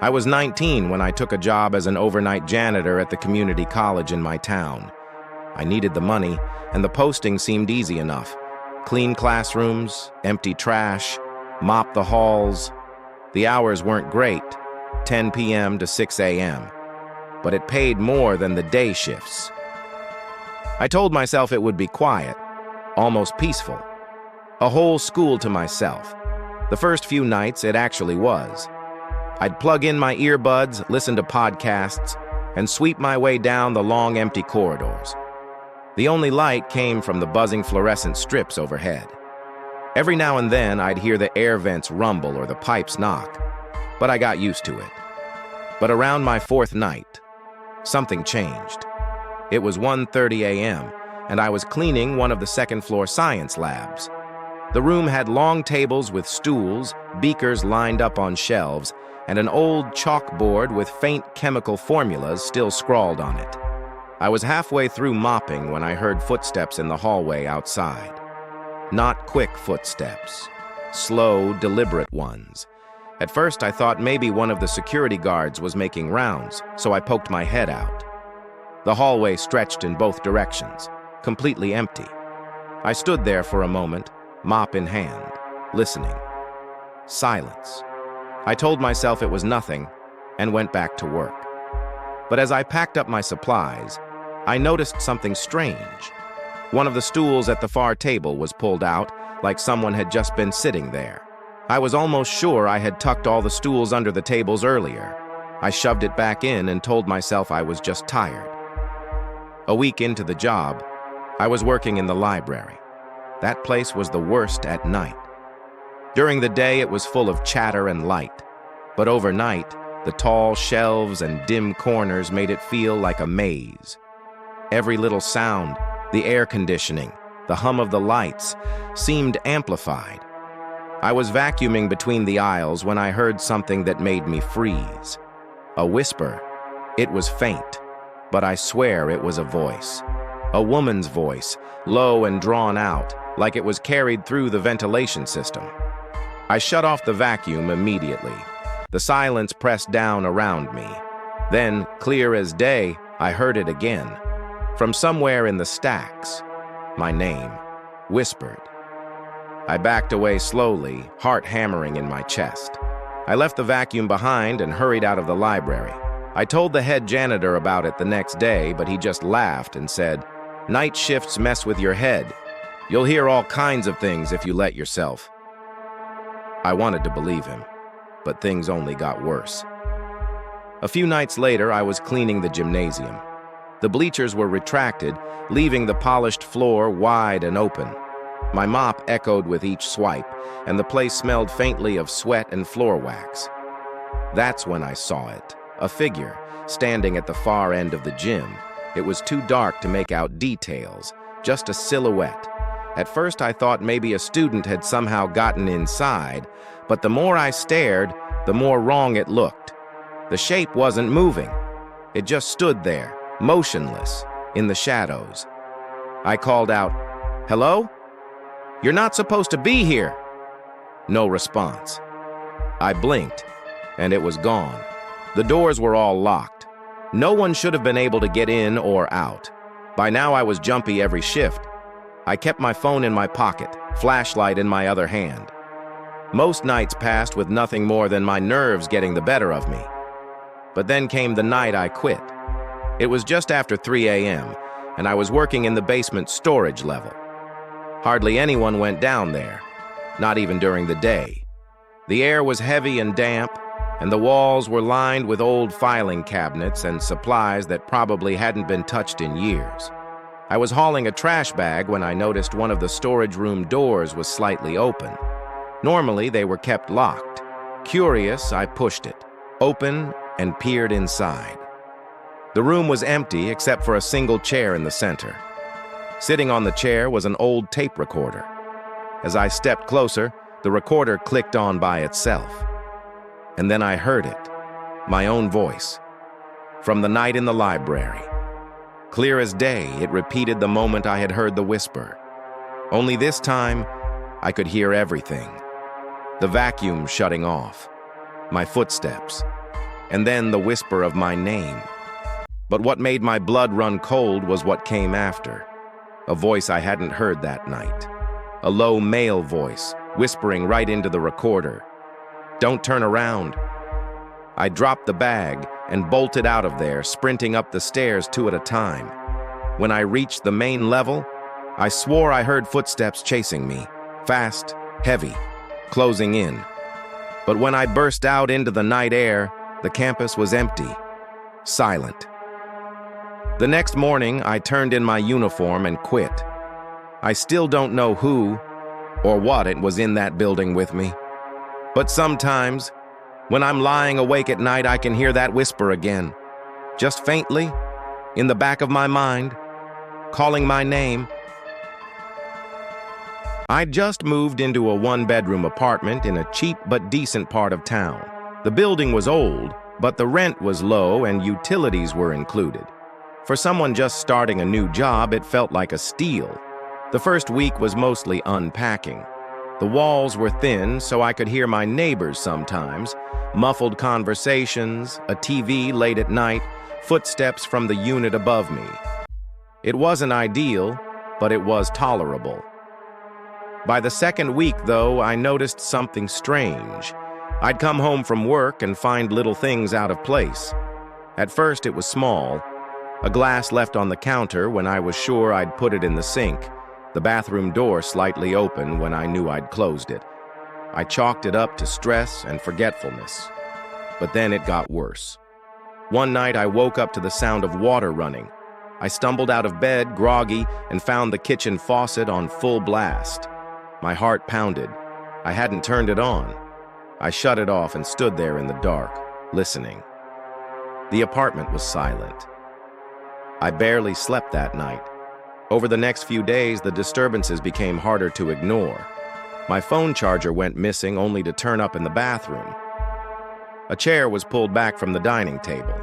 I was 19 when I took a job as an overnight janitor at the community college in my town. I needed the money, and the posting seemed easy enough. Clean classrooms, empty trash, mop the halls. The hours weren't great, 10 p.m. to 6 a.m., but it paid more than the day shifts. I told myself it would be quiet, almost peaceful. A whole school to myself. The first few nights, it actually was. I'd plug in my earbuds, listen to podcasts, and sweep my way down the long, empty corridors. The only light came from the buzzing fluorescent strips overhead. Every now and then, I'd hear the air vents rumble or the pipes knock, but I got used to it. But around my fourth night, something changed. It was 1:30 a.m., and I was cleaning one of the second-floor science labs. The room had long tables with stools, beakers lined up on shelves, and an old chalkboard with faint chemical formulas still scrawled on it. I was halfway through mopping when I heard footsteps in the hallway outside. Not quick footsteps, slow, deliberate ones. At first, I thought maybe one of the security guards was making rounds, so I poked my head out. The hallway stretched in both directions, completely empty. I stood there for a moment, mop in hand, listening. Silence. I told myself it was nothing and went back to work. But as I packed up my supplies, I noticed something strange. One of the stools at the far table was pulled out, like someone had just been sitting there. I was almost sure I had tucked all the stools under the tables earlier. I shoved it back in and told myself I was just tired. A week into the job, I was working in the library. That place was the worst at night. During the day, it was full of chatter and light, but overnight, the tall shelves and dim corners made it feel like a maze. Every little sound, the air conditioning, the hum of the lights, seemed amplified. I was vacuuming between the aisles when I heard something that made me freeze. A whisper. It was faint, but I swear it was a voice. A woman's voice, low and drawn out, like it was carried through the ventilation system. I shut off the vacuum immediately. The silence pressed down around me. Then, clear as day, I heard it again. From somewhere in the stacks, my name, whispered. I backed away slowly, heart hammering in my chest. I left the vacuum behind and hurried out of the library. I told the head janitor about it the next day, but he just laughed and said, "Night shifts mess with your head. You'll hear all kinds of things if you let yourself." I wanted to believe him, but things only got worse. A few nights later, I was cleaning the gymnasium. The bleachers were retracted, leaving the polished floor wide and open. My mop echoed with each swipe, and the place smelled faintly of sweat and floor wax. That's when I saw it, a figure, standing at the far end of the gym. It was too dark to make out details, just a silhouette. At first I thought maybe a student had somehow gotten inside, but the more I stared, the more wrong it looked. The shape wasn't moving. It just stood there, motionless, in the shadows. I called out, "Hello? You're not supposed to be here." No response. I blinked, and it was gone. The doors were all locked. No one should have been able to get in or out. By now I was jumpy every shift. I kept my phone in my pocket, flashlight in my other hand. Most nights passed with nothing more than my nerves getting the better of me. But then came the night I quit. It was just after 3 a.m., and I was working in the basement storage level. Hardly anyone went down there, not even during the day. The air was heavy and damp, and the walls were lined with old filing cabinets and supplies that probably hadn't been touched in years. I was hauling a trash bag when I noticed one of the storage room doors was slightly open. Normally, they were kept locked. Curious, I pushed it open and peered inside. The room was empty except for a single chair in the center. Sitting on the chair was an old tape recorder. As I stepped closer, the recorder clicked on by itself. And then I heard it, my own voice, from the night in the library. Clear as day, it repeated the moment I had heard the whisper. Only this time, I could hear everything. The vacuum shutting off, my footsteps, and then the whisper of my name. But what made my blood run cold was what came after. A voice I hadn't heard that night. A low male voice, whispering right into the recorder. "Don't turn around." I dropped the bag and bolted out of there, sprinting up the stairs 2 at a time. When I reached the main level, I swore I heard footsteps chasing me, fast, heavy, closing in. But when I burst out into the night air, the campus was empty, silent. The next morning, I turned in my uniform and quit. I still don't know who or what it was in that building with me. But sometimes, when I'm lying awake at night, I can hear that whisper again, just faintly, in the back of my mind, calling my name. I'd just moved into a 1-bedroom apartment in a cheap but decent part of town. The building was old, but the rent was low and utilities were included. For someone just starting a new job, it felt like a steal. The first week was mostly unpacking. The walls were thin, so I could hear my neighbors sometimes, muffled conversations, a TV late at night, footsteps from the unit above me. It wasn't ideal, but it was tolerable. By the second week, though, I noticed something strange. I'd come home from work and find little things out of place. At first, it was small. A glass left on the counter when I was sure I'd put it in the sink. The bathroom door slightly open when I knew I'd closed it. I chalked it up to stress and forgetfulness. But then it got worse. One night I woke up to the sound of water running. I stumbled out of bed, groggy, and found the kitchen faucet on full blast. My heart pounded. I hadn't turned it on. I shut it off and stood there in the dark, listening. The apartment was silent. I barely slept that night. Over the next few days, the disturbances became harder to ignore. My phone charger went missing only to turn up in the bathroom. A chair was pulled back from the dining table.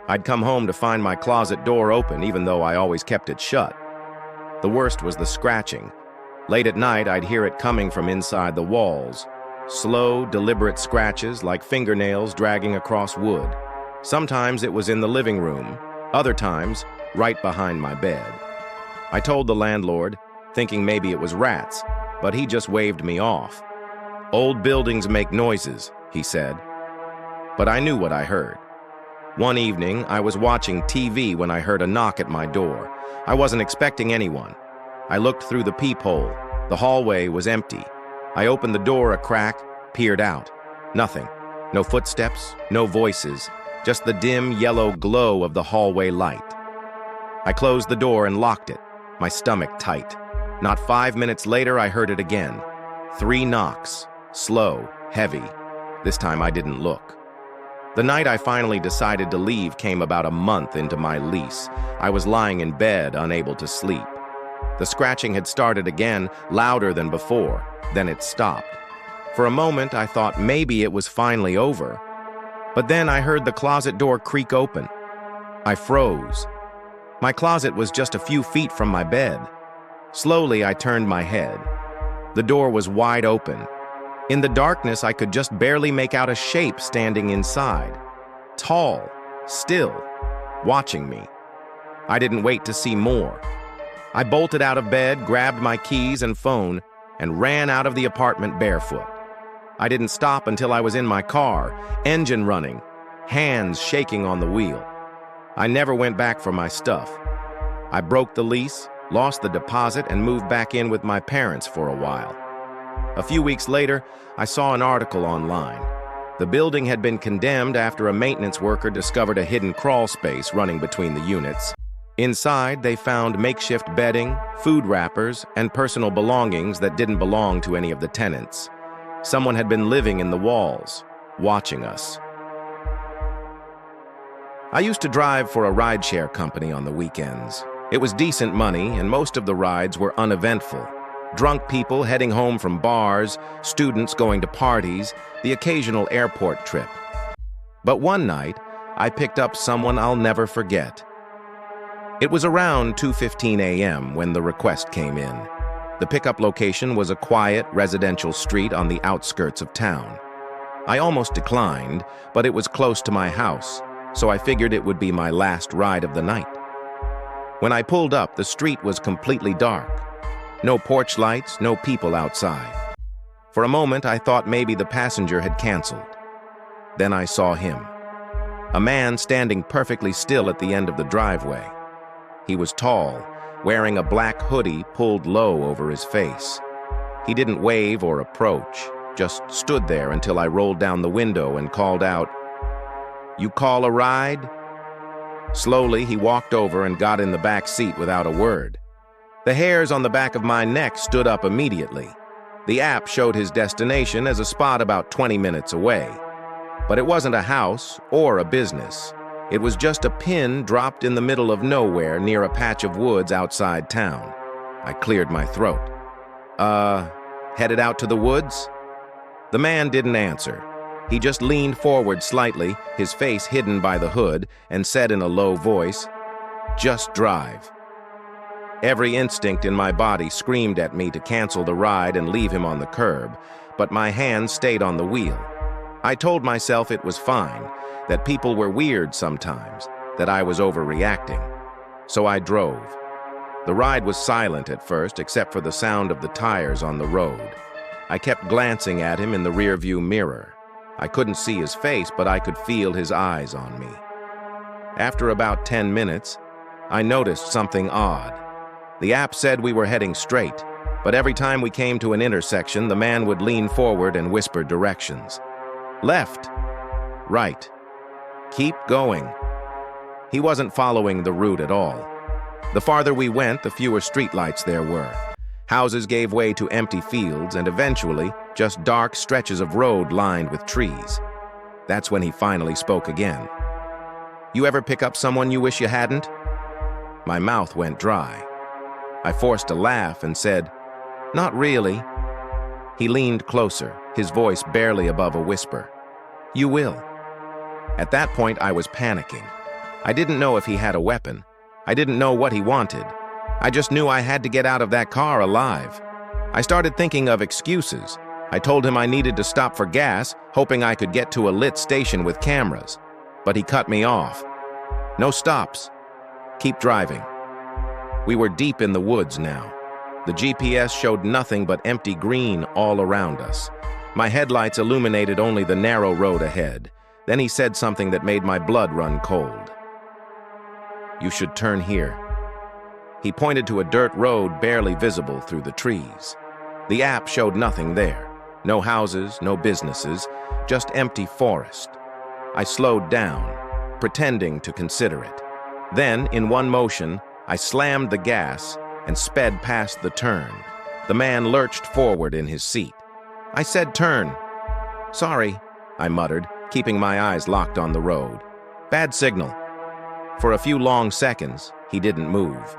I'd come home to find my closet door open, even though I always kept it shut. The worst was the scratching. Late at night, I'd hear it coming from inside the walls. Slow, deliberate scratches like fingernails dragging across wood. Sometimes it was in the living room, other times right behind my bed. I told the landlord, thinking maybe it was rats, but he just waved me off. "Old buildings make noises," he said. But I knew what I heard. One evening, I was watching TV when I heard a knock at my door. I wasn't expecting anyone. I looked through the peephole. The hallway was empty. I opened the door a crack, peered out. Nothing. No footsteps, no voices, just the dim yellow glow of the hallway light. I closed the door and locked it, my stomach tight. Not 5 minutes later, I heard it again. 3 knocks, slow, heavy. This time I didn't look. The night I finally decided to leave came about a month into my lease. I was lying in bed, unable to sleep. The scratching had started again, louder than before. Then it stopped. For a moment, I thought maybe it was finally over. But then I heard the closet door creak open. I froze. My closet was just a few feet from my bed. Slowly, I turned my head. The door was wide open. In the darkness, I could just barely make out a shape standing inside. Tall, still, watching me. I didn't wait to see more. I bolted out of bed, grabbed my keys and phone, and ran out of the apartment barefoot. I didn't stop until I was in my car, engine running, hands shaking on the wheel. I never went back for my stuff. I broke the lease, lost the deposit, and moved back in with my parents for a while. A few weeks later, I saw an article online. The building had been condemned after a maintenance worker discovered a hidden crawl space running between the units. Inside, they found makeshift bedding, food wrappers, and personal belongings that didn't belong to any of the tenants. Someone had been living in the walls, watching us. I used to drive for a rideshare company on the weekends. It was decent money, and most of the rides were uneventful. Drunk people heading home from bars, students going to parties, the occasional airport trip. But one night, I picked up someone I'll never forget. It was around 2:15 a.m. when the request came in. The pickup location was a quiet, residential street on the outskirts of town. I almost declined, but it was close to my house, so I figured it would be my last ride of the night. When I pulled up, the street was completely dark. No porch lights, no people outside. For a moment, I thought maybe the passenger had canceled. Then I saw him. A man standing perfectly still at the end of the driveway. He was tall, wearing a black hoodie pulled low over his face. He didn't wave or approach, just stood there until I rolled down the window and called out, "You call a ride?" Slowly, he walked over and got in the back seat without a word. The hairs on the back of my neck stood up immediately. The app showed his destination as a spot about 20 minutes away. But it wasn't a house or a business. It was just a pin dropped in the middle of nowhere near a patch of woods outside town. I cleared my throat. Headed out to the woods?" The man didn't answer. He just leaned forward slightly, his face hidden by the hood, and said in a low voice, "Just drive." Every instinct in my body screamed at me to cancel the ride and leave him on the curb, but my hands stayed on the wheel. I told myself it was fine, that people were weird sometimes, that I was overreacting. So I drove. The ride was silent at first, except for the sound of the tires on the road. I kept glancing at him in the rearview mirror. I couldn't see his face, but I could feel his eyes on me. After about 10 minutes, I noticed something odd. The app said we were heading straight, but every time we came to an intersection, the man would lean forward and whisper directions. Left. Right. Keep going. He wasn't following the route at all. The farther we went, the fewer streetlights there were. Houses gave way to empty fields and eventually just dark stretches of road lined with trees. That's when he finally spoke again. "You ever pick up someone you wish you hadn't?" My mouth went dry. I forced a laugh and said, "Not really." He leaned closer, his voice barely above a whisper. "You will." At that point, I was panicking. I didn't know if he had a weapon. I didn't know what he wanted. I just knew I had to get out of that car alive. I started thinking of excuses. I told him I needed to stop for gas, hoping I could get to a lit station with cameras. But he cut me off. "No stops. Keep driving." We were deep in the woods now. The GPS showed nothing but empty green all around us. My headlights illuminated only the narrow road ahead. Then he said something that made my blood run cold. "You should turn here." He pointed to a dirt road barely visible through the trees. The app showed nothing there. No houses, no businesses, just empty forest. I slowed down, pretending to consider it. Then, in one motion, I slammed the gas and sped past the turn. The man lurched forward in his seat. I said turn. "Sorry," I muttered, keeping my eyes locked on the road. "Bad signal." For a few long seconds, he didn't move.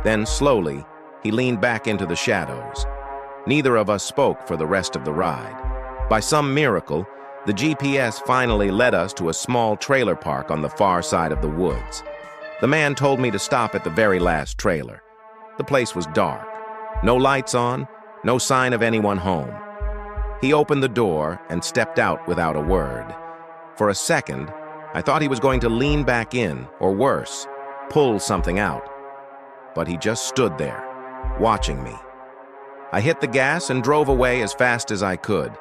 Then, slowly, he leaned back into the shadows. Neither of us spoke for the rest of the ride. By some miracle, the GPS finally led us to a small trailer park on the far side of the woods. The man told me to stop at the very last trailer. The place was dark. No lights on, no sign of anyone home. He opened the door and stepped out without a word. For a second, I thought he was going to lean back in, or worse, pull something out. But he just stood there, watching me. I hit the gas and drove away as fast as I could.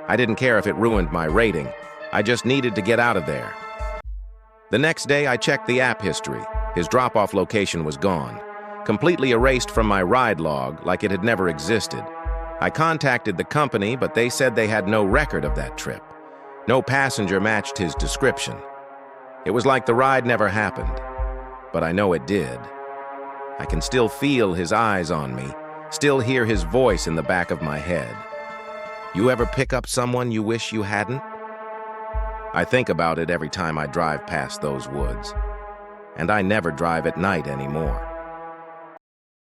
I didn't care if it ruined my rating. I just needed to get out of there. The next day, I checked the app history. His drop-off location was gone, completely erased from my ride log like it had never existed. I contacted the company, but they said they had no record of that trip. No passenger matched his description. It was like the ride never happened, but I know it did. I can still feel his eyes on me, still hear his voice in the back of my head. "You ever pick up someone you wish you hadn't?" I think about it every time I drive past those woods. And I never drive at night anymore.